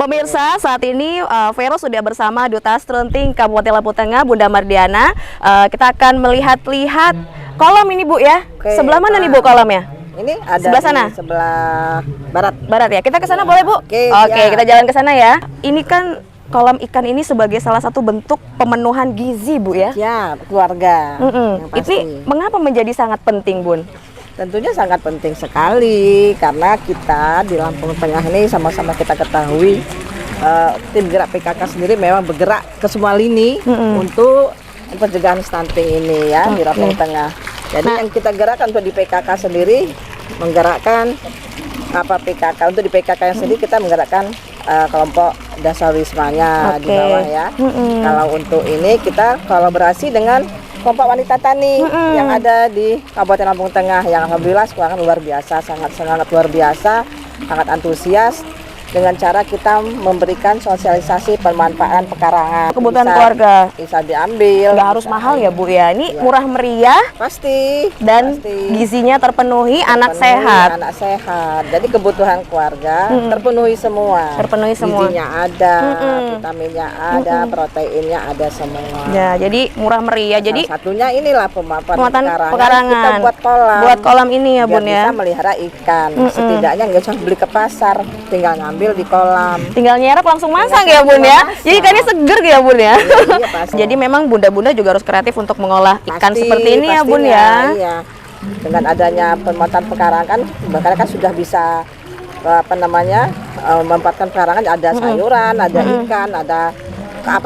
Pemirsa, saat ini Vero sudah bersama Duta Strunting Kabupaten Lampung Tengah, Bunda Mardiana. Kita akan melihat-lihat kolam ini, Bu, ya. Oke, sebelah mana nih, Bu, kolamnya? Ini ada sebelah sana? di sebelah barat. Barat ya. Kita ke sana boleh, Bu? Oke, Oke, ya. kita jalan ke sana ya. Ini kan kolam ikan ini sebagai salah satu bentuk pemenuhan gizi, Bu, ya. Ya, keluarga. Yang pasti. Ini mengapa menjadi sangat penting, Bun? Tentunya sangat penting sekali karena kita di Lampung Tengah ini sama-sama kita ketahui tim gerak PKK sendiri memang bergerak ke semua lini untuk pencegahan stunting ini ya di Lampung Tengah. Jadi yang kita gerakkan untuk di PKK sendiri menggerakkan PKK untuk di PKK yang sendiri kita menggerakkan kelompok dasawismanya di bawah ya. Kalau untuk ini kita kolaborasi dengan kelompok wanita tani yang ada di Kabupaten Lampung Tengah yang alhamdulillah sekarang luar biasa, sangat luar biasa, sangat antusias dengan cara kita memberikan sosialisasi pemanfaatan pekarangan. Kebutuhan keluarga bisa diambil. Nggak harus mahal ya, Bu, ya. Ini murah meriah. Pasti. Dan gizinya terpenuhi, anak sehat. Anak sehat. Jadi kebutuhan keluarga terpenuhi semua. Terpenuhi semua. Gizinya ada, vitaminnya ada, proteinnya ada semua. Ya, jadi murah meriah. Jadi satunya inilah pemanfaatan pekarangan. Kita buat kolam. Buat kolam ini ya, Bun, ya. Bisa melihara ikan. Setidaknya nggak usah beli ke pasar, tinggal ngambil di kolam. Tinggal nyerap langsung masak ya, Bun, ya. Jadi ikannya seger ya, Bun, ya. Iya, pasti. Jadi memang bunda-bunda juga harus kreatif untuk mengolah ikan seperti ini ya, Bun, pastinya, ya. Iya. Dengan adanya pemanfaatan pekarangan, bahkan kan sudah bisa memanfaatkan pekarangan, ada sayuran, ada ikan, ada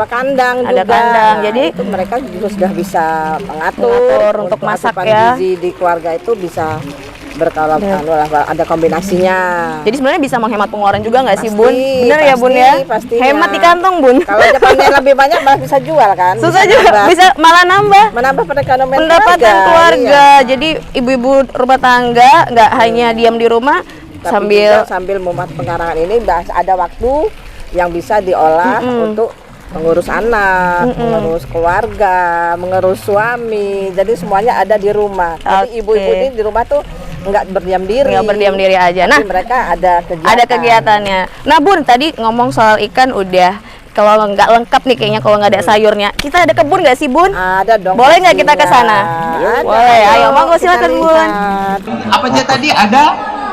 kandang ada juga. kandang. Jadi itu mereka juga sudah bisa mengatur untuk masak asupan ya. gizi di keluarga itu bisa berkalap ada kombinasinya. Jadi sebenarnya bisa menghemat pengeluaran juga nggak sih, Pasti, Bun? Bener ya, Bun, ya? pastinya. Hemat di kantong, Bun. Kalau Jepangnya lebih banyak malah bisa jual kan. Susah juga, bisa malah menambah perekonomian pendapatan keluarga. Iya. Jadi ibu-ibu rumah tangga nggak hanya diam di rumah, Tapi sambil memanfaatkan pekarangan ini ada waktu yang bisa diolah untuk mengurus anak, mengurus keluarga, mengurus suami. Jadi semuanya ada di rumah. Tapi ibu-ibu ini di rumah tuh nggak berdiam diri. Nggak berdiam diri aja. Nah, mereka ada kegiatan. Ada kegiatannya. Nah, Bun, tadi ngomong soal ikan udah. Kalau nggak lengkap nih kayaknya kalau nggak ada sayurnya. Kita ada kebun nggak sih, Bun? Ada dong. Boleh nggak kita ke sana? Boleh. Ayo, monggo silakan, Bun. Apa aja tadi ada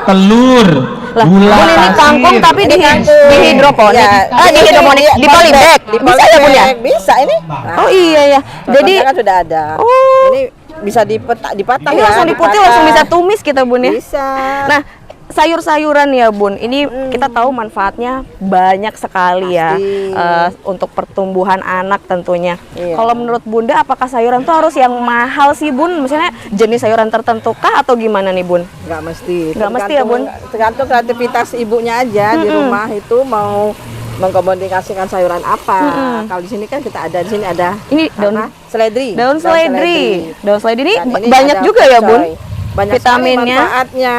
telur, Lah, gula Bun, ini kangkung tapi di hidroponik. Ya, di hidroponik, di polybag. Bisa ya, Bun, ya? Bisa ini. Oh iya ya. Jadi kan sudah ada. Ini bisa dipatah ini ya. langsung diputih, langsung bisa tumis kita, Bun, ya. Bisa. Nah, sayur-sayuran ya, Bun. Ini kita tahu manfaatnya banyak sekali ya untuk pertumbuhan anak tentunya. Iya. Kalau menurut Bunda, apakah sayuran tuh harus yang mahal sih, Bun? Misalnya jenis sayuran tertentu kah atau gimana nih, Bun? Nggak mesti. Nggak mesti ya, Bun? Tergantung kreativitas ibunya aja di rumah itu mau mengkomunikasikan sayuran apa. Kalau di sini kan kita ada Ini daun seledri. Daun seledri. Daun seledri Dan ini ini banyak ada juga ya, Bun? Banyak Vitaminnya. manfaatnya.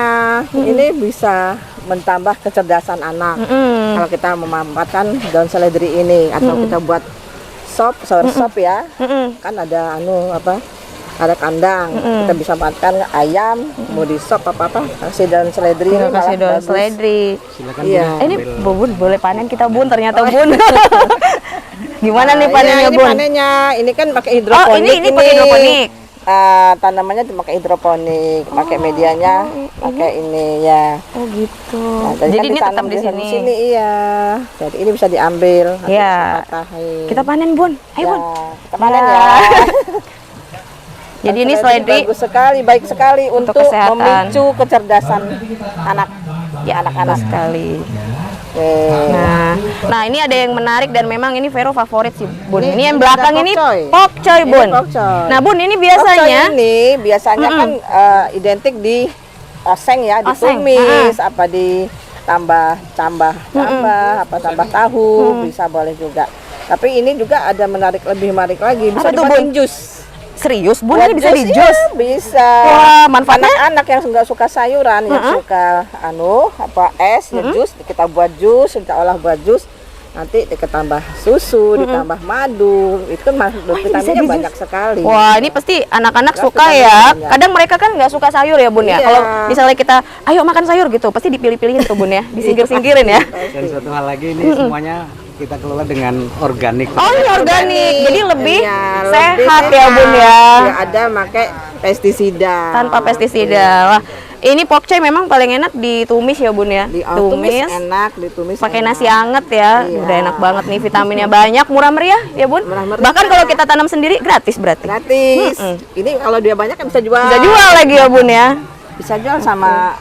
Ini bisa menambah kecerdasan anak. Kalau kita memanfaatkan daun seledri ini atau kita buat sayur sop ya. Kan ada ada kandang, kita bisa manfaatkan ayam, mau di sop apa-apa, kasih daun seledri. Kasih daun seledri. Silakan. Iya. Ini Bun, boleh panen kita, Bun, ternyata, Bun. Gimana nih panennya, ini Bun? panennya, ini kan pakai hidroponik. Ini pakai hidroponik. Tanamannya pakai hidroponik, pakai medianya, pakai ini ya. Oh gitu. Nah, Jadi kan ini ditanam tetap di sini. iya. Jadi ini bisa diambil. Ya. Kita panen, Bun. Ayo, Bun. Kita panen ya. Jadi ini seledri bagus sekali, baik sekali untuk kesehatan. memicu kecerdasan anak. Ya, anak-anak sekali. Oke. Nah, ini ada yang menarik dan memang ini Vero favorit sih, Bun. Ini Ini yang ada belakang ini pokcoy. pokcoy, Ini Bun. pokcoy. Nah, Bun, ini Biasanya kan identik di oseng ya, Oseng. ditumis, apa tambah tahu, bisa boleh juga. Tapi ini juga ada lebih menarik lagi, bisa Apa tuh, dipakai Bun? jus. Serius, Bun, Buat ini bisa di jus, jus? iya, bisa. Wah, manfaatnya? Anak-anak yang nggak suka sayuran, yang suka es, ya jus, kita buat jus, kita olah buat jus. nanti ditambah susu, ditambah madu, itu vitaminnya banyak sekali. Wah, ini pasti anak-anak Nggak suka suka ya. banyak. Kadang mereka kan nggak suka sayur ya Bun ya. Iya. Kalau misalnya kita, ayo makan sayur gitu, pasti dipilih-pilihin tuh Bun ya, disingkir-singkirin ya. Dan satu hal lagi ini semuanya kita kelola dengan organik. Oh, ini organik, jadi lebih Iya, sehat lebih ya Bun ya. Nggak ada pakai pestisida. Tanpa pestisida. Wah, ini pokcay memang paling enak ditumis ya Bun ya. Tumis enak, ditumis pakai enak. nasi anget ya. Iya. Udah enak banget nih, vitaminnya banyak, murah meriah ya Bun. Murah meriah. Bahkan kalau kita tanam sendiri gratis berarti. Gratis. Ini kalau dia banyak kan bisa jual. Bisa jual lagi ya Bun ya. Bisa jual sama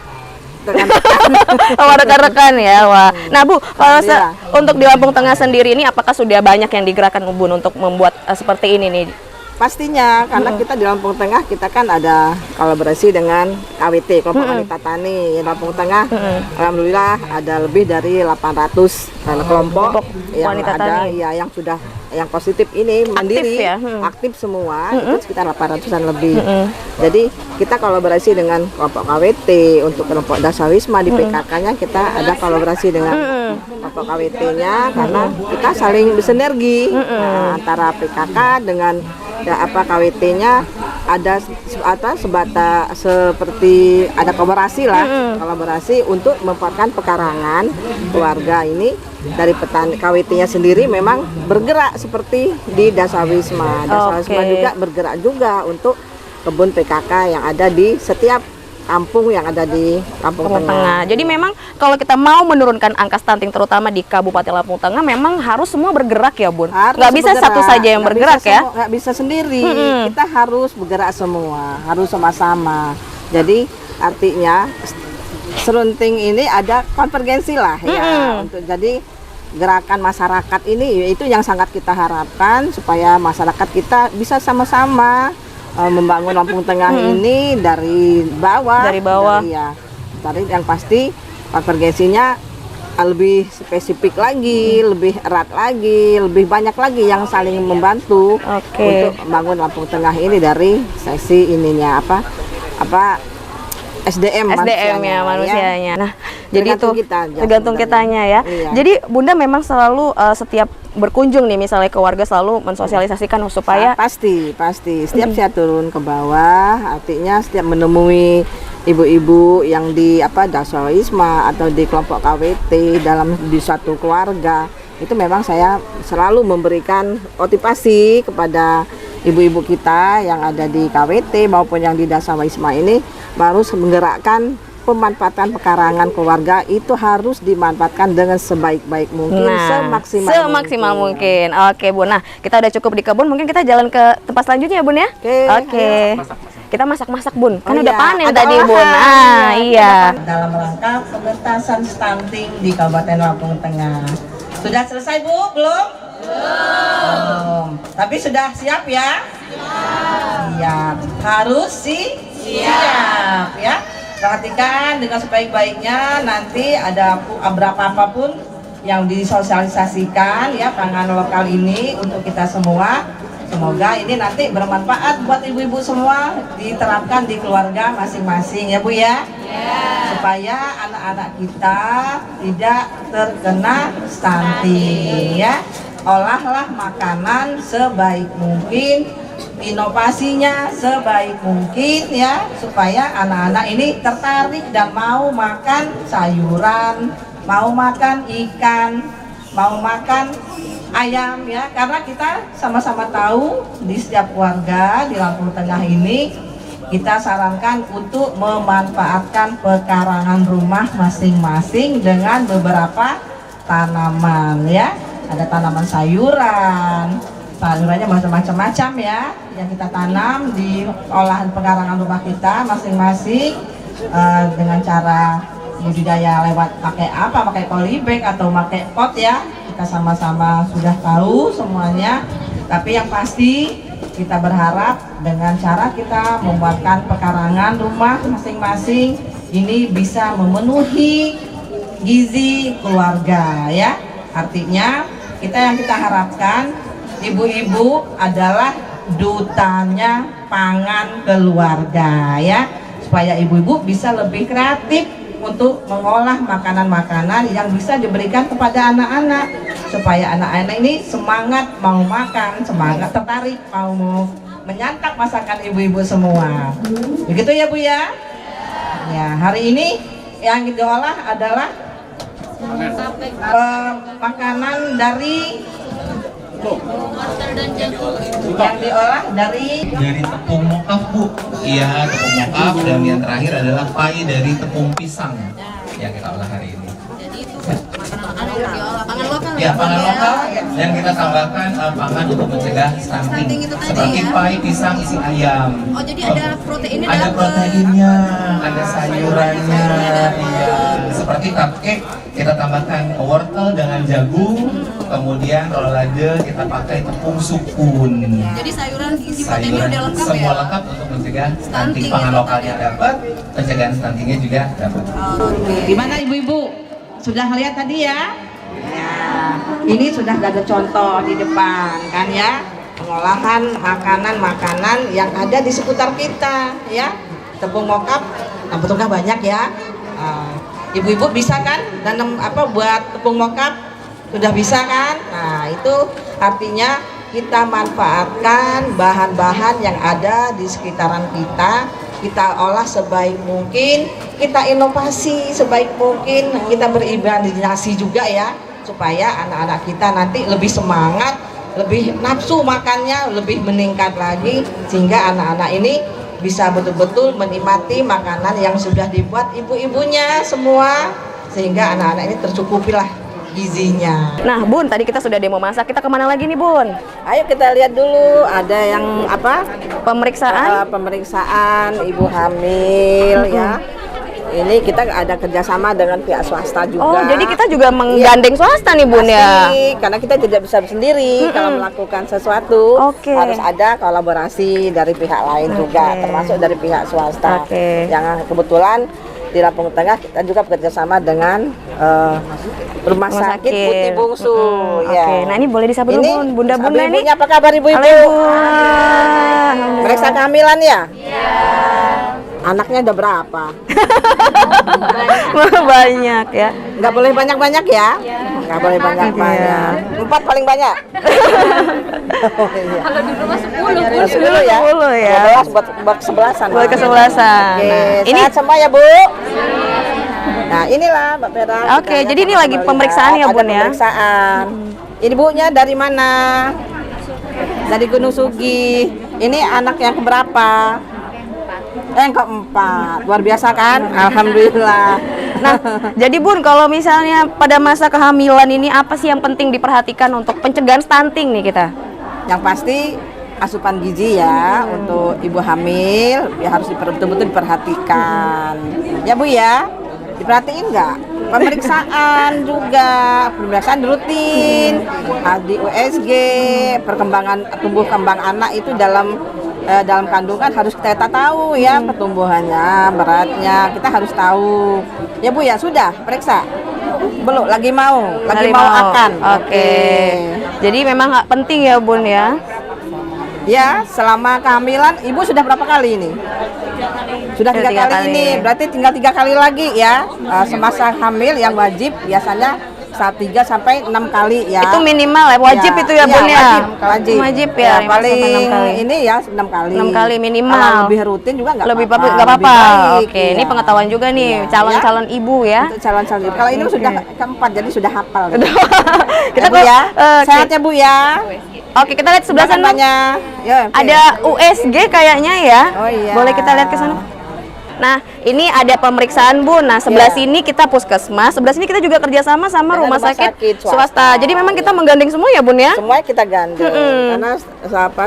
Sama rekan-rekan ya. Wah. Nah Bu, kalau Alhamdulillah. untuk di Lampung Tengah sendiri ini apakah sudah banyak yang digerakkan Bun untuk membuat seperti ini nih? Pastinya, karena kita di Lampung Tengah kita kan ada kolaborasi dengan KWT, Kelompok Wanita Tani Lampung Tengah. Alhamdulillah ada lebih dari 800 kelompok yang wanita ada, tani. ya yang sudah yang positif ini mandiri, ya? aktif semua, itu sekitar 800-an lebih. Jadi kita kolaborasi dengan kelompok KWT untuk kelompok Dasawisma di PKK-nya kita ada kolaborasi dengan kelompok KWT-nya karena kita saling bersinergi. Nah, antara PKK dengan KWT-nya ada seperti ada kolaborasi lah, kolaborasi untuk memperkuat pekarangan keluarga ini dari petani. KWT-nya sendiri memang bergerak seperti di Dasawisma. Dasawisma juga bergerak juga untuk kebun PKK yang ada di setiap kampung yang ada di Lampung Tengah. Jadi memang kalau kita mau menurunkan angka stunting terutama di Kabupaten Lampung Tengah memang harus semua bergerak ya Bun. Nggak bisa bergerak. satu saja yang Nggak bergerak bisa ya. Nggak bisa sendiri. Kita harus bergerak semua, harus sama-sama. Jadi artinya serunting ini ada konvergensi lah ya untuk jadi gerakan masyarakat ini, itu yang sangat kita harapkan supaya masyarakat kita bisa sama-sama membangun Lampung Tengah ini dari bawah. Dari yang pasti konvergensinya lebih spesifik lagi, lebih erat lagi, lebih banyak lagi yang saling membantu untuk membangun Lampung Tengah ini dari sesi ininya SDM ya manusianya. Nah, jadi itu tergantung kitanya. kitanya ya. Iya. Jadi Bunda memang selalu setiap berkunjung nih misalnya ke warga selalu mensosialisasikan supaya pasti setiap saya turun ke bawah, artinya setiap menemui ibu-ibu yang di Dasawisma atau di kelompok KWT di suatu keluarga, itu memang saya selalu memberikan motivasi kepada ibu-ibu kita yang ada di KWT maupun yang di Dasawisma ini, baru menggerakkan pemanfaatan pekarangan keluarga itu harus dimanfaatkan dengan sebaik-baik mungkin, semaksimal mungkin. Oke Bun, nah kita udah cukup di kebun, mungkin kita jalan ke tempat selanjutnya ya Bun ya. Oke. Kita masak-masak Bun, kan udah panen tadi Bun. Iya. Dalam rangka pengentasan stunting di Kabupaten Lampung Tengah. Sudah selesai Bu? Belum? Belum. Tapi sudah siap ya? Siap. Harus siap ya. Perhatikan dengan sebaik-baiknya, nanti ada apapun yang disosialisasikan ya pangan lokal ini untuk kita semua. Semoga ini nanti bermanfaat buat ibu-ibu semua, diterapkan di keluarga masing-masing ya Bu ya. Supaya anak-anak kita tidak terkena stunting ya. Olahlah makanan sebaik mungkin, inovasinya sebaik mungkin ya, supaya anak-anak ini tertarik dan mau makan sayuran, mau makan ikan, mau makan ayam ya, karena kita sama-sama tahu di setiap keluarga di Lampung Tengah ini kita sarankan untuk memanfaatkan pekarangan rumah masing-masing dengan beberapa tanaman ya. Ada tanaman sayurannya macam-macam ya yang kita tanam di olahan pekarangan rumah kita masing-masing, dengan cara budidaya lewat pakai polybag atau pakai pot ya, kita sama-sama sudah tahu semuanya. Tapi yang pasti kita berharap dengan cara kita membuatkan pekarangan rumah masing-masing ini bisa memenuhi gizi keluarga ya. Artinya yang kita harapkan ibu-ibu adalah dutanya pangan keluarga ya, supaya ibu-ibu bisa lebih kreatif untuk mengolah makanan-makanan yang bisa diberikan kepada anak-anak supaya anak-anak ini semangat mau makan, semangat tertarik mau menyantap masakan ibu-ibu semua. Begitu ya Bu ya? Ya, hari ini yang diolah adalah makanan dari yang diolah dari tepung mokaf Bu. Iya, tepung mokaf, dan yang terakhir adalah pai dari tepung pisang yang kita olah hari ini. Ya, pangan lokal dan kita tambahkan pangan untuk mencegah stunting seperti pai pisang isi ayam. Oh, jadi ada proteinnya. Ada proteinnya, ada sayurannya. Iya. Seperti cupcake kita tambahkan wortel dengan jagung, kemudian rolade kita pakai tepung sukun. Jadi sayuran isi proteinnya udah lengkap semua ya? lengkap untuk mencegah stunting. Pangan lokalnya dapat, pencegahan stuntingnya juga dapat. Gimana ibu-ibu? Sudah lihat tadi ya? Ya, ini sudah ada contoh di depan kan ya, pengolahan makanan-makanan yang ada di seputar kita ya. Tepung mokaf, nah betulkah banyak ya? Ibu-ibu bisa kan tanam buat tepung mokaf? Sudah bisa kan? Nah itu artinya kita manfaatkan bahan-bahan yang ada di sekitaran kita, kita olah sebaik mungkin, kita inovasi sebaik mungkin, kita berimajinasi juga ya, supaya anak-anak kita nanti lebih semangat, lebih nafsu makannya, lebih meningkat lagi, sehingga anak-anak ini bisa betul-betul menikmati makanan yang sudah dibuat ibu-ibunya semua, sehingga anak-anak ini tercukupilah gizinya. Nah Bun, tadi kita sudah demo masak, kita kemana lagi nih Bun? Ayo kita lihat dulu, ada yang Pemeriksaan? Pemeriksaan ibu hamil ya. Ini kita ada kerjasama dengan pihak swasta juga. Oh, jadi kita juga menggandeng swasta nih Bun ya? Pasti, karena kita tidak bisa sendiri kalau melakukan sesuatu. Oke. Harus ada kolaborasi dari pihak lain juga, termasuk dari pihak swasta. Oke. Yang kebetulan di Lampung Tengah kita juga bekerja sama dengan Rumah Sakit Putih Bungsu. Ya. Oke, nah ini boleh disapa dulu Bun, bunda-bunda nih. Ibunya apa kabar ibu-ibu? Alhamdulillah. Mereka kehamilan ya? Iya. Anaknya udah berapa? Banyak ya. Nggak boleh banyak-banyak ya? Nggak boleh banyak-banyak. 4 paling banyak. Kalau di rumah 10 ya? 10 ya. 12 buat kesebelasan. Buat kesebelasan. Oke, Nah, ini sehat semua ya Bu? Nah inilah Mbak Vera. Oke, jadi ini lagi pemeriksaan ya Bun ya? Pemeriksaan. Ini Bunya dari mana? Dari Gunung Sugi. Ini anak yang keberapa? Yang keempat. Luar biasa kan? Alhamdulillah. Nah, jadi Bun, kalau misalnya pada masa kehamilan ini apa sih yang penting diperhatikan untuk pencegahan stunting nih kita? Yang pasti asupan gizi ya untuk ibu hamil ya harus betul-betul diperhatikan. Ya Bu ya, diperhatiin nggak? Pemeriksaan juga, pemeriksaan rutin di USG, perkembangan tumbuh kembang anak itu dalam kandungan harus kita tahu ya, pertumbuhannya, beratnya kita harus tahu. Ya Bu ya, sudah periksa? Belum, lagi mau akan. Oke. Jadi memang nggak penting ya Bun ya? Ya, selama kehamilan ibu sudah berapa kali ini? Sudah 3 kali ini, berarti tinggal 3 kali lagi ya. Semasa hamil yang wajib biasanya 3 sampai 6 kali ya. Itu minimal ya, wajib itu ya Bun ya? Wajib ya, paling 6 kali. Ini ya 6 kali. 6 kali minimal. Kalau lebih rutin juga nggak lebih apa-apa. nggak apa-apa. Oke, Iya. ini pengetahuan juga nih calon-calon ibu ya. Untuk calon-calon ibu. Kalau ini sudah keempat jadi sudah hafal. Kita Bu ya. oke. Sehat ya Bu ya. Oke, kita lihat sebelah sana. Ya, oke. Ada USG kayaknya ya. Oh iya. Boleh kita lihat ke sana? Nah, ini ada pemeriksaan Bun. Nah, sebelah sini kita puskesmas, sebelah sini kita juga kerjasama sama Dengan rumah sakit swasta. Jadi memang kita menggandeng semua ya Bun ya? Semuanya kita gandeng karena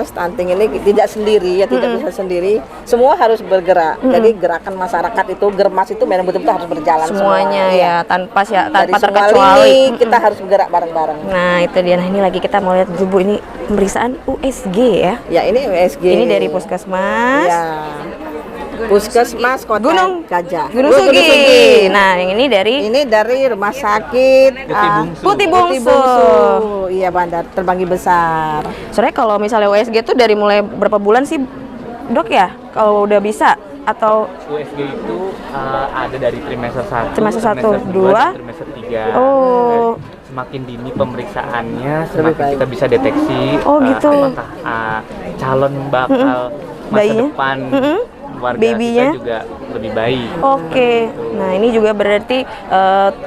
stunting ini tidak sendiri ya, tidak bisa sendiri, semua harus bergerak. Jadi gerakan masyarakat itu, germas itu memang betul-betul harus berjalan Semuanya semua. ya, tanpa Dari semua terkecuali. lini kita harus bergerak bareng-bareng. Nah, itu dia. Nah, ini lagi kita mau lihat Bu, ini pemeriksaan USG ya. Ya ini USG. Ini dari puskesmas. Ya. Puskesmas Kota Gunung Gajah. Gunung Sugi. Nah, yang ini dari rumah sakit Putih Bungsu. Iya, Bandar Terbanggi Besar. Soalnya kalau misalnya USG tuh dari mulai berapa bulan sih, Dok ya? Kalau udah bisa? atau USG itu ada dari trimester 1, Trimester 1, 2, 2, dan trimester 3. Oh. Semakin dini pemeriksaannya, semakin kita bisa deteksi Oh, gitu. apakah calon bakal masa Bayinya? depan keluarga Babynya? kita juga lebih baik. Oke, nah ini juga berarti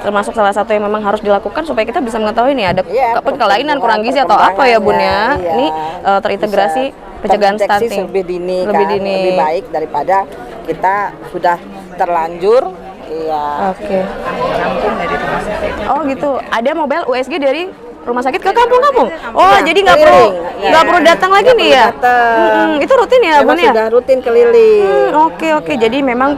termasuk salah satu yang memang harus dilakukan supaya kita bisa mengetahui nih ada kelainan kurang gizi atau apa ya Bun ya. Iya. Ini terintegrasi pencegahan terdeteksi stunting lebih dini, lebih kan, dini. lebih baik daripada kita sudah terlanjur. Iya. Oke. Oh gitu, ada mobile USG dari rumah sakit ke kampung-kampung. Oh, Iya, jadi nggak perlu keliling. nggak perlu datang lagi Nggak nih perlu ya? datang. Itu rutin ya, Bun Memang ya? sudah rutin keliling. Oke. Jadi memang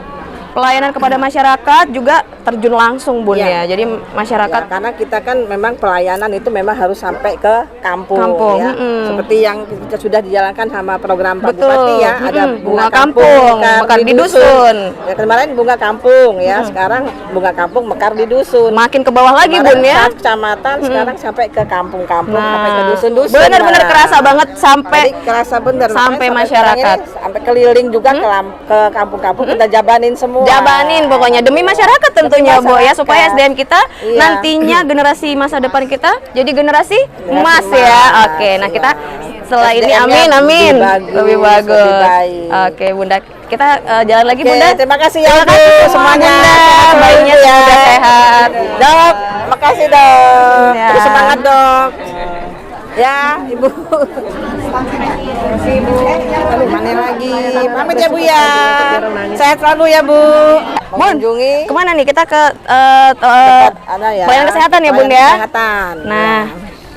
pelayanan kepada masyarakat juga terjun langsung Bun Iya. ya. Jadi masyarakat Ya, karena kita kan memang pelayanan itu memang harus sampai ke kampung, Kampung, ya. Seperti yang kita sudah dijalankan sama program Pak Betul. Bupati ya, ada Bunga kampung, mekar di dusun. Ya, kemarin bunga kampung ya, sekarang bunga kampung mekar di dusun. makin ke bawah lagi Kemarin Bun ya. 4 kecamatan, sekarang sampai ke kampung-kampung, sampai ke Nah, dusun-dusun. bener-bener Nah. kerasa banget sampai Jadi kerasa bener. sampai Makanya masyarakat. sekarang ini sampai keliling juga ke kampung-kampung, kita jabanin semua. jabanin pokoknya demi masyarakat tentunya Bu ya, masyarakat. supaya SDM kita Iya. nantinya generasi masa depan kita jadi generasi emas emas, ya. Oke, nah kita setelah ini SDM-nya amin lebih bagus, lebih baik. Oke Bunda, kita jalan lagi Oke, Bunda. terima kasih ya Terima Ibu kasih semuanya. Bunda. Sehat Bayinya selalu semoga sehat. Dok, makasih dok. Ya. Terus semangat dok. Ya, Ibu. Ibu. Aduh, mana lagi? Pamit ya Bu ya. Sehat selalu ya Bu. Mengunjungi Kemana nih kita ke tempat ya. pelayanan kesehatan ya Bun Pelayanan ya? Kesehatan. Nah,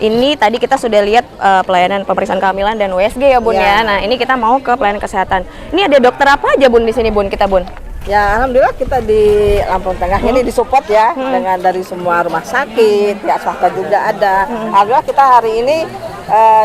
ini tadi kita sudah lihat pelayanan pemeriksaan kehamilan dan WSG ya Bun Iya. ya. Nah, ini kita mau ke pelayanan kesehatan. Ini ada dokter apa aja Bun di sini Bun kita Bun? Ya, alhamdulillah kita di Lampung Tengah ini disupport ya dengan dari semua rumah sakit, pihak swasta juga ada. Alhamdulillah kita hari ini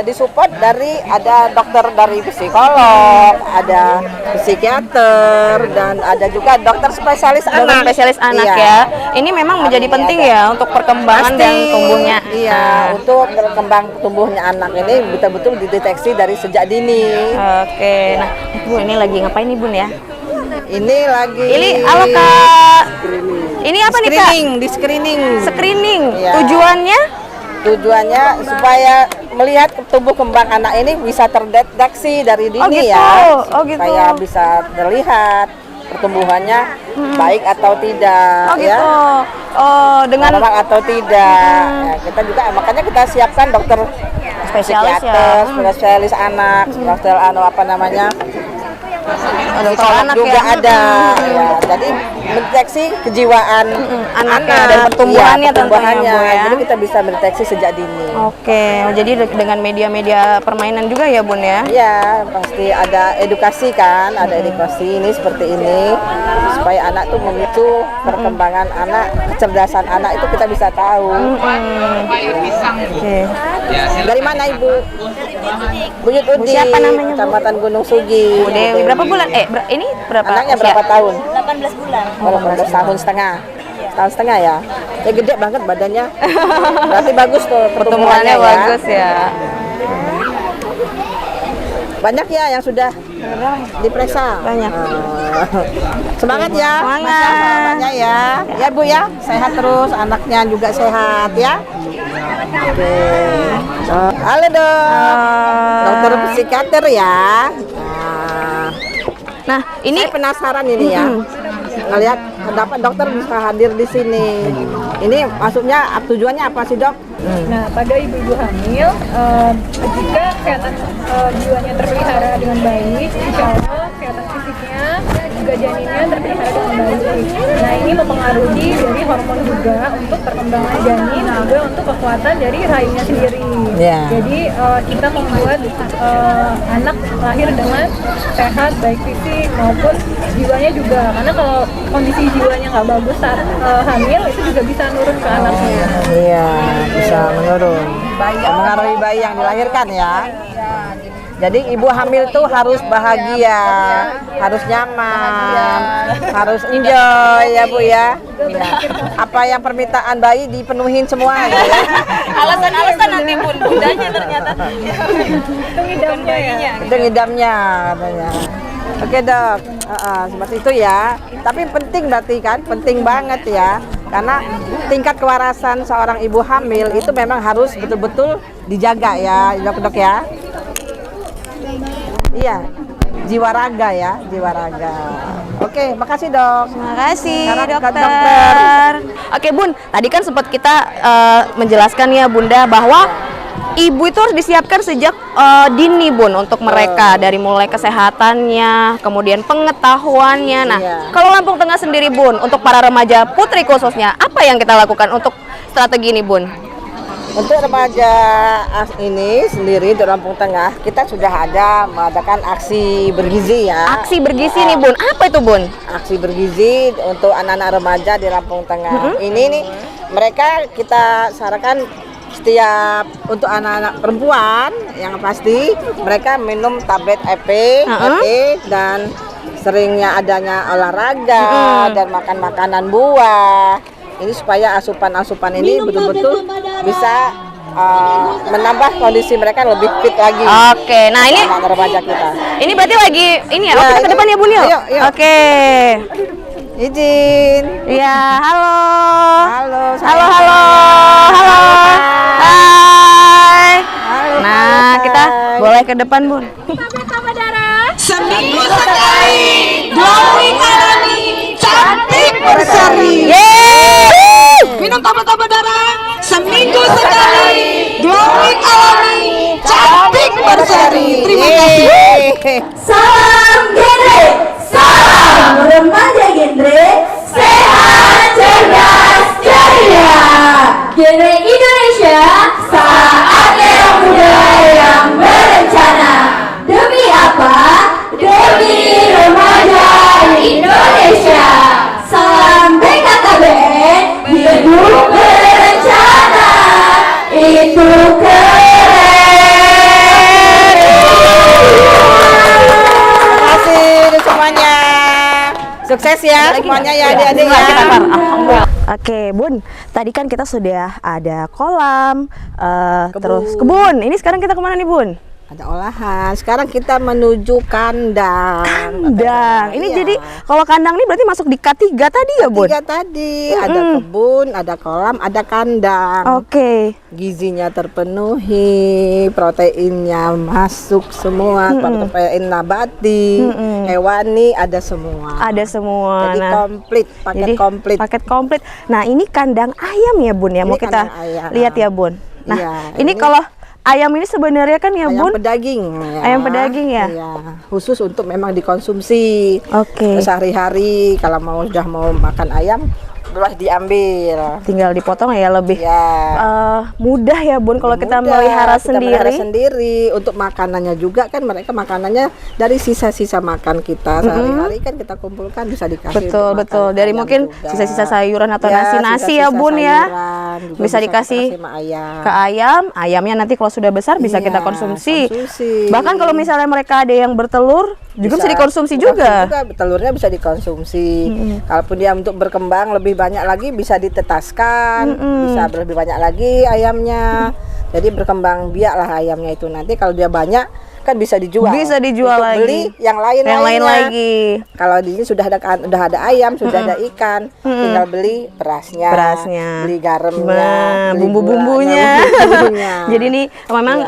disupport dari ada dokter dari psikolog, ada psikiater dan ada juga dokter spesialis Dokter anak. spesialis anak Iya. ya. Ini memang menjadi Hari ini penting ada. ya untuk perkembangan dan Pasti, tumbuhnya. Iya, Nah, untuk berkembang tumbuhnya anak ini betul-betul dideteksi dari sejak dini. Oke, nah Bu ini lagi ngapain nih Bun ya? Ini lagi Ini halo Kak. Ini apa nih Kak? di screening. Screening. Iya. Tujuannya supaya melihat tumbuh kembang anak ini bisa terdeteksi dari dini Oh, gitu. ya, Oh, gitu. supaya bisa terlihat pertumbuhannya baik atau tidak, Oh gitu. ya, Oh, dengan normal atau tidak. Ya, kita juga makanya kita siapkan dokter spesialis psikiater, ya. spesialis anak, dokter apa namanya, Dokter psikolog anak juga ya. ada. Ya, jadi mendeteksi kejiwaan Anaknya dan pertumbuhannya iya, pertumbuhannya. tentunya, Bu, ya. Jadi kita bisa mendeteksi sejak dini. Oke, jadi dengan media-media permainan juga ya Bun ya? Iya, pasti ada edukasi kan, ada edukasi ini seperti ini supaya anak tuh memicu perkembangan anak, kecerdasan anak itu kita bisa tahu. Oke. Dari mana Ibu? Buyut Udi, siapa namanya, Bu? Kecamatan Gunung Sugi. Bu Dewi, berapa bulan? Ini berapa? Anaknya usia? berapa tahun? 18 bulan. 18 tahun setengah. Tahun setengah ya? Ya gede banget badannya. Berarti bagus tuh Pertumbuhannya pertumbuhannya ya. bagus ya. Banyak ya yang sudah diperiksa. Banyak. Semangat ya. Semangat. Masya Allah, anaknya ya. Ya Bu ya, sehat terus, anaknya juga sehat ya. Oke. Halo dok. Dokter psikiater ya. Nah, ini Saya penasaran ini ya. Ngelihat kenapa dokter bisa hadir di sini. Ini maksudnya tujuannya apa sih dok? Nah, pada ibu-ibu hamil, jika kesehatan jiwanya terpelihara dengan baik, insya Allah kesehatan fisiknya juga janinnya terpelihara dengan baik. Nah, ini mempengaruhi dari hormon juga untuk perkembangan janin, juga untuk kekuatan dari rahimnya sendiri. Ya. Jadi kita membuat anak lahir dengan sehat, baik fisik maupun jiwanya juga. Karena kalau kondisi jiwanya nggak bagus saat hamil, itu juga bisa nurun ke anaknya. Iya, bisa menurun. Mengaruhi bayi yang dilahirkan ya. Jadi ibu hamil tuh harus bahagia, harus nyaman, harus enjoy ya Bu ya. Ya. Apa yang permintaan bayi dipenuhin semua gitu ya. alasan-alasan nanti Bun, bundanya ternyata. Itu ngidamnya ya. Itu ngidamnya katanya. Oke dok, seperti itu ya. Tapi penting berarti kan, penting banget ya. Karena tingkat kewarasan seorang ibu hamil itu memang harus betul-betul dijaga ya dok ya. Iya, jiwa raga ya, jiwa raga. Oke, makasih dok. Terima kasih Sekarang ke dokter. Oke Bun, tadi kan sempat kita menjelaskan ya Bunda bahwa ibu itu harus disiapkan sejak dini Bun untuk mereka dari mulai kesehatannya, kemudian pengetahuannya. Nah, Iya. kalau Lampung Tengah sendiri Bun, untuk para remaja putri khususnya, apa yang kita lakukan untuk strategi ini Bun? Untuk remaja ini sendiri di Lampung Tengah, kita sudah ada mengadakan aksi bergizi ya. Aksi bergizi nih Bun, apa itu Bun? Aksi bergizi untuk anak-anak remaja di Lampung Tengah. Ini nih mereka kita sarankan setiap untuk anak-anak perempuan yang pasti mereka minum tablet EP dan seringnya adanya olahraga dan makan makanan buah. Ini supaya asupan-asupan ini betul-betul bisa menambah kondisi mereka lebih fit lagi. Oke, nah ini anak remaja kita. ini berarti lagi ini ya, Ya, kita ke depan ya Bun yuk. Ayo, yuk. Oke. Izin. Iya, halo. Halo. Halo, halo. Halo. Hai. Halo, Nah, Kak. kita boleh ke depan, Bun. Seminggu sekali, glowing alami, cantik berseri. Yeay! Minum tambah-tambah darah, seminggu sekali, glowing alami, cantik berseri. Terima kasih. Salam genre, salam remaja genre, sehat, cerdas, ceria. Genre Indonesia, saatnya muda yang berencana. Demi apa? Demi remaja Indonesia. Salam BKKBN, hidup berencana. Itu Terima kasih semuanya. Sukses ya semuanya ya adik-adik ya. Oke, Bun. Tadi kan kita sudah ada kolam, Kebun. terus kebun. Ini sekarang kita kemana nih, Bun? Ada olahan. Sekarang kita menuju kandang. Kandang. Ini Iya. jadi kalau kandang ini berarti masuk di K3 tadi ya, Bun? Tiga tadi ada kebun, ada kolam, ada kandang. Oke. Gizinya terpenuhi, proteinnya masuk semua, protein nabati, hewani ada semua. Ada semua. Jadi Nah, komplit, paket jadi komplit. paket komplit. Nah, ini kandang ayam ya, Bun ya. Ini Mau kita kandang ayam. lihat ya, Bun. Nah, Iya, ini ini- kalau ayam ini sebenarnya kan ya, Ayam Bun. pedaging ya. Ayam pedaging ya? Iya, khusus untuk memang dikonsumsi. Oke. Sehari-hari kalau sudah mau makan ayam, boleh diambil. Tinggal dipotong ya, lebih Ya. mudah ya, Bun, kalau kita Mudah, melihara kita melihara sendiri. sendiri. Untuk makanannya juga kan mereka makanannya dari sisa-sisa makan kita sehari-hari kan kita kumpulkan bisa dikasih. Betul, untuk betul. makan Dari ayam mungkin juga. sisa-sisa sayuran atau Ya, nasi-nasi ya, sisa-sisa Bun ya. sayuran juga Bisa dikasih sama ayam. ke ayam, ayamnya nanti kalau sudah besar bisa Iya, kita konsumsi. konsumsi. Bahkan kalau misalnya mereka ada yang bertelur juga bisa dikonsumsi juga. Telurnya bisa dikonsumsi. Kalaupun dia untuk berkembang lebih banyak lagi bisa ditetaskan, bisa lebih banyak lagi ayamnya. Jadi berkembang biaklah ayamnya itu nanti kalau dia banyak kan bisa dijual. Bisa dijual Untuk lagi. beli yang lain Yang lain lagi. Kalau di sini sudah ada ayam, sudah ada ikan, tinggal beli berasnya, beli garamnya, Nah, beli bumbu-bumbunya. gulanya, bumbu-bumbunya. Jadi ini memang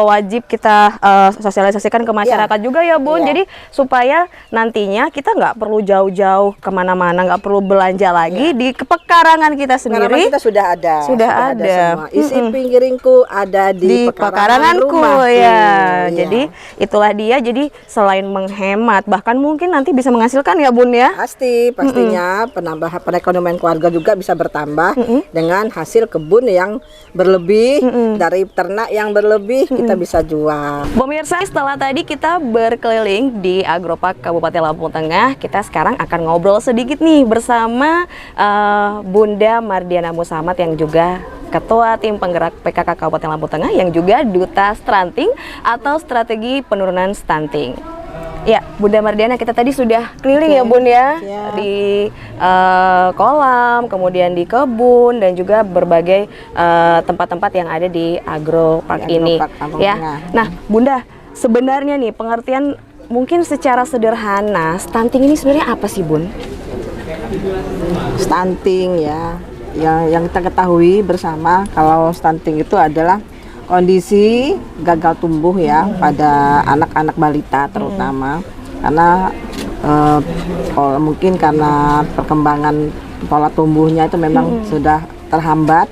wajib kita sosialisasikan ke masyarakat juga ya, Bun. Iya. Jadi supaya nantinya kita nggak perlu jauh-jauh kemana-mana, nggak perlu belanja lagi di pekarangan kita Pengalaman sendiri. kita sudah ada. Sudah ada. Semua. Isi pinggiringku ada Di di pekaranganku rumahku. ya. Iya. Jadi itulah dia. Jadi selain menghemat, bahkan mungkin nanti bisa menghasilkan ya, Bun ya. Pastinya penambahan perekonomian keluarga juga bisa bertambah dengan hasil kebun yang berlebih, dari ternak yang berlebih kita bisa jual. Pemirsa, setelah tadi kita berkeliling di Agropark Kabupaten Lampung Tengah, kita sekarang akan ngobrol sedikit nih bersama Bunda Mardiana Musamat yang juga Ketua Tim Penggerak PKK Kabupaten Lampung Tengah yang juga Duta Stunting atau Strategi Penurunan Stunting. Ya, Bunda Mardiana, kita tadi sudah keliling ya, Bun ya, Ya. di kolam, kemudian di kebun dan juga berbagai tempat-tempat yang ada di Agropark Di ini. Agropark Lampung Ya. Tengah. Nah, Bunda, sebenarnya nih pengertian mungkin secara sederhana stunting ini sebenarnya apa sih Bun? Stunting ya, yang kita ketahui bersama kalau stunting itu adalah kondisi gagal tumbuh ya pada anak-anak balita terutama, karena mungkin karena perkembangan pola tumbuhnya itu memang sudah terhambat,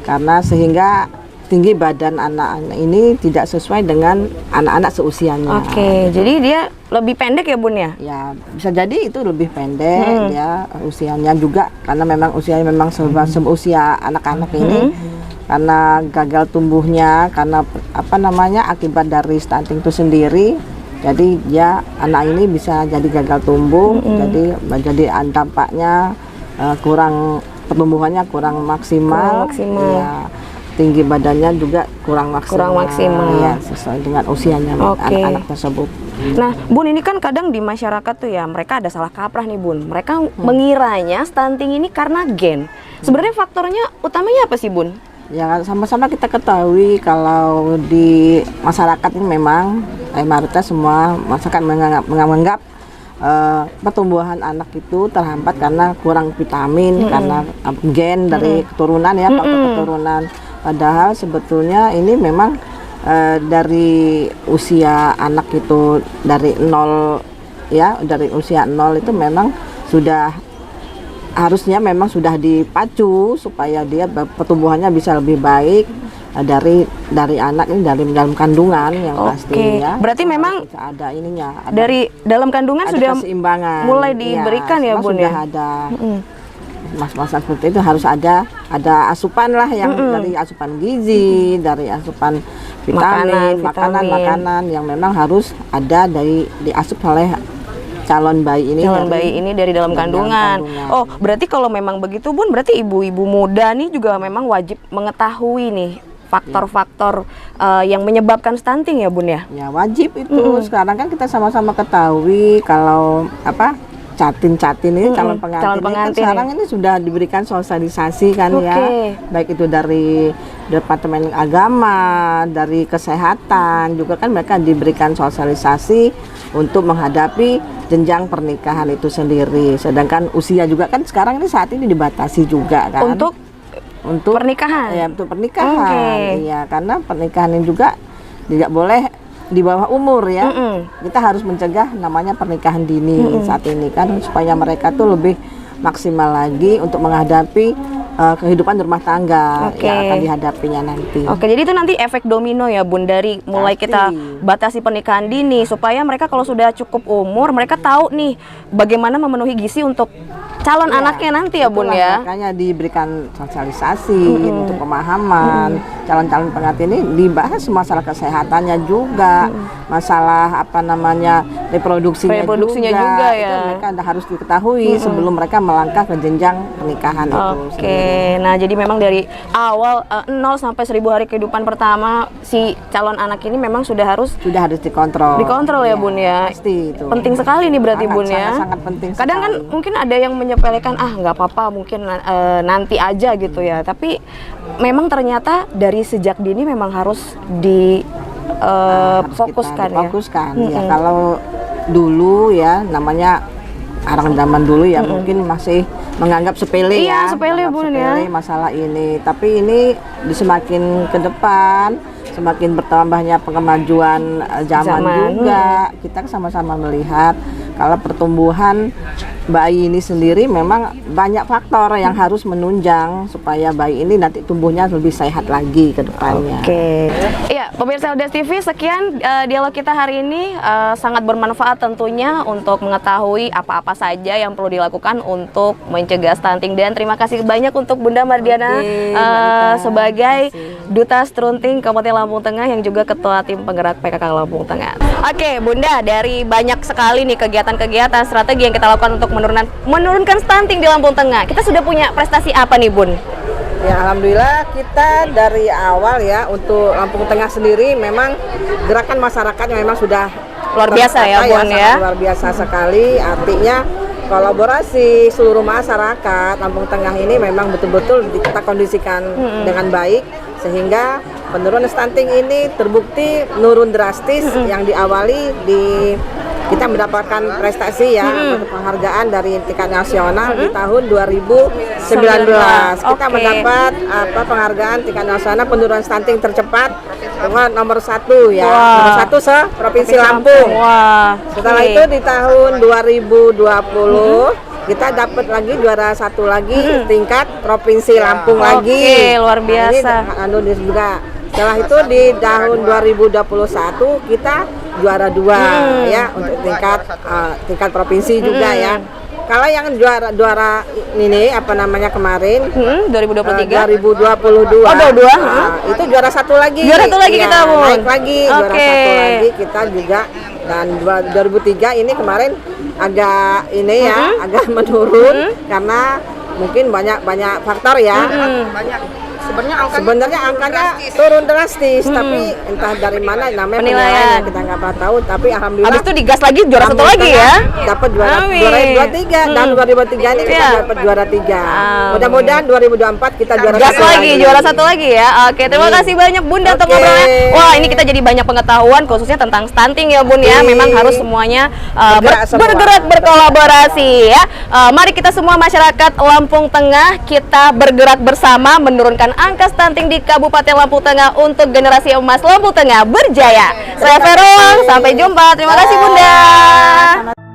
karena sehingga tinggi badan anak-anak ini tidak sesuai dengan anak-anak seusianya. Oke, jadi dia lebih pendek ya Bun ya? Ya bisa jadi itu lebih pendek ya usianya juga, karena memang usianya memang seusia anak-anak ini, karena gagal tumbuhnya, karena apa namanya akibat dari stunting itu sendiri. Jadi ya anak ini bisa jadi gagal tumbuh, jadi dampaknya kurang, pertumbuhannya kurang maksimal. Ya, tinggi badannya juga kurang maksimal. Ya, sesuai dengan usianya anak-anak tersebut. Nah, Bun, ini kan kadang di masyarakat tuh ya, mereka ada salah kaprah nih Bun. Mereka mengiranya stunting ini karena gen. Sebenarnya faktornya utamanya apa sih Bun? Ya, sama-sama kita ketahui kalau di masyarakat ini memang mayoritas semua masyarakat menganggap pertumbuhan anak itu terhambat karena kurang vitamin, karena gen dari keturunan ya, faktor keturunan. Padahal sebetulnya ini memang dari usia anak itu dari 0 ya, dari usia 0 itu memang sudah harusnya memang sudah dipacu supaya dia pertumbuhannya bisa lebih baik dari anak ini, dari dalam kandungan yang pasti ya. Berarti memang ada ininya. Dari dalam kandungan ada sudah keseimbangan. mulai diberikan ya Bun ya. Sudah ada mas-masa seperti itu, harus ada asupan lah yang dari asupan gizi, dari asupan vitamin, makanan yang memang harus ada diasup oleh calon bayi ini dari dalam kandungan. Oh, berarti kalau memang begitu Bun, berarti ibu-ibu muda nih juga memang wajib mengetahui nih faktor-faktor yang menyebabkan stunting ya Bun ya? Ya wajib itu. Sekarang kan kita sama-sama ketahui kalau catin ini calon pengantin kan sekarang ini sudah diberikan sosialisasi kan ya, baik itu dari Departemen Agama, dari Kesehatan juga kan mereka diberikan sosialisasi untuk menghadapi jenjang pernikahan itu sendiri. Sedangkan usia juga kan sekarang ini saat ini dibatasi juga kan untuk pernikahan. Ya, untuk pernikahan. Iya, karena pernikahan ini juga tidak boleh di bawah umur ya. Kita harus mencegah namanya pernikahan dini saat ini kan, supaya mereka tuh lebih maksimal lagi untuk menghadapi kehidupan rumah tangga yang akan dihadapinya nanti. Jadi itu nanti efek domino ya Bun, dari mulai kita batasi pernikahan dini supaya mereka kalau sudah cukup umur mereka tahu nih bagaimana memenuhi gizi untuk calon anaknya nanti ya Bun ya. Makanya diberikan sosialisasi untuk pemahaman calon-calon pengantin ini, dibahas masalah kesehatannya juga, masalah reproduksinya juga ya. Itu mereka harus diketahui sebelum mereka melangkah ke jenjang pernikahan itu. Nah jadi memang dari awal 0 sampai 1000 hari kehidupan pertama si calon anak ini memang sudah harus dikontrol. Ya Bun ya. Pasti itu. Penting sekali nih berarti Bun ya. Sangat penting. Kadang kan mungkin ada yang menyepelekan nggak apa-apa mungkin nanti aja gitu ya. Tapi memang ternyata dari sejak dini memang harus fokuskan ya. Kalau dulu ya namanya orang zaman dulu ya mungkin masih menganggap sepele sepele Bun ya masalah ini. Tapi ini semakin ke depan, semakin bertambahnya kemajuan zaman juga, kita sama-sama melihat kalau pertumbuhan bayi ini sendiri memang banyak faktor yang harus menunjang supaya bayi ini nanti tumbuhnya lebih sehat lagi ke depannya. Iya, pemirsa LDS TV, sekian dialog kita hari ini, sangat bermanfaat tentunya untuk mengetahui apa-apa saja yang perlu dilakukan untuk mencegah stunting. Dan terima kasih banyak untuk Bunda Mardiana sebagai Duta Stunting Kabupaten Lampung Tengah yang juga Ketua Tim Penggerak PKK Lampung Tengah. Bunda, dari banyak sekali nih kegiatan-kegiatan strategi yang kita lakukan untuk menurunkan stunting di Lampung Tengah, kita sudah punya prestasi apa nih Bun? Ya alhamdulillah kita dari awal ya untuk Lampung Tengah sendiri memang gerakan masyarakatnya memang sudah luar biasa ya Bun ya. Luar biasa sekali, artinya kolaborasi seluruh masyarakat Lampung Tengah ini memang betul-betul kita kondisikan dengan baik, sehingga penurunan stunting ini terbukti menurun drastis yang diawali di kita mendapatkan prestasi ya, penghargaan dari tingkat nasional di tahun 2019. Kita mendapat penghargaan tingkat nasional penurunan stunting tercepat dengan nomor 1 ya. Nomor 1 se-Provinsi Lampung. Wah. Setelah itu di tahun 2020 kita dapat lagi juara 1 lagi tingkat Provinsi Lampung lagi. Luar biasa. Nah, ini juga. Setelah itu di tahun 2021 kita juara 2 ya untuk tingkat provinsi juga ya. Kalau yang juara ini apa namanya kemarin 2023 2022. Oh, 22. Itu juara 1 lagi. Juara 1 lagi ya, kita, Bun. naik lagi juara 1 lagi kita juga. Dan 2003 ini kemarin agak ini ya, agak menurun karena mungkin banyak faktor ya. Sebenarnya angkanya turun drastis, tapi entah dari mana namanya penilaian kita nggak pernah tahu. Tapi alhamdulillah. Habis itu digas lagi juara 1 lagi ya. Dapat juara 23 dan 2003 ini kita dapat juara 3. Mudah-mudahan 2024 kita juara Gas lagi, juara 1 lagi ya. Oke, terima kasih banyak Bunda untuk ngobrolnya. Wah, ini kita jadi banyak pengetahuan khususnya tentang stunting ya Bun ya. Memang harus semuanya bergerak berkolaborasi ya. Mari kita semua masyarakat Lampung Tengah kita bergerak bersama menurunkan angka stunting di Kabupaten Lampung Tengah untuk generasi emas Lampung Tengah berjaya. Saya Verong, sampai jumpa. Terima kasih Bunda.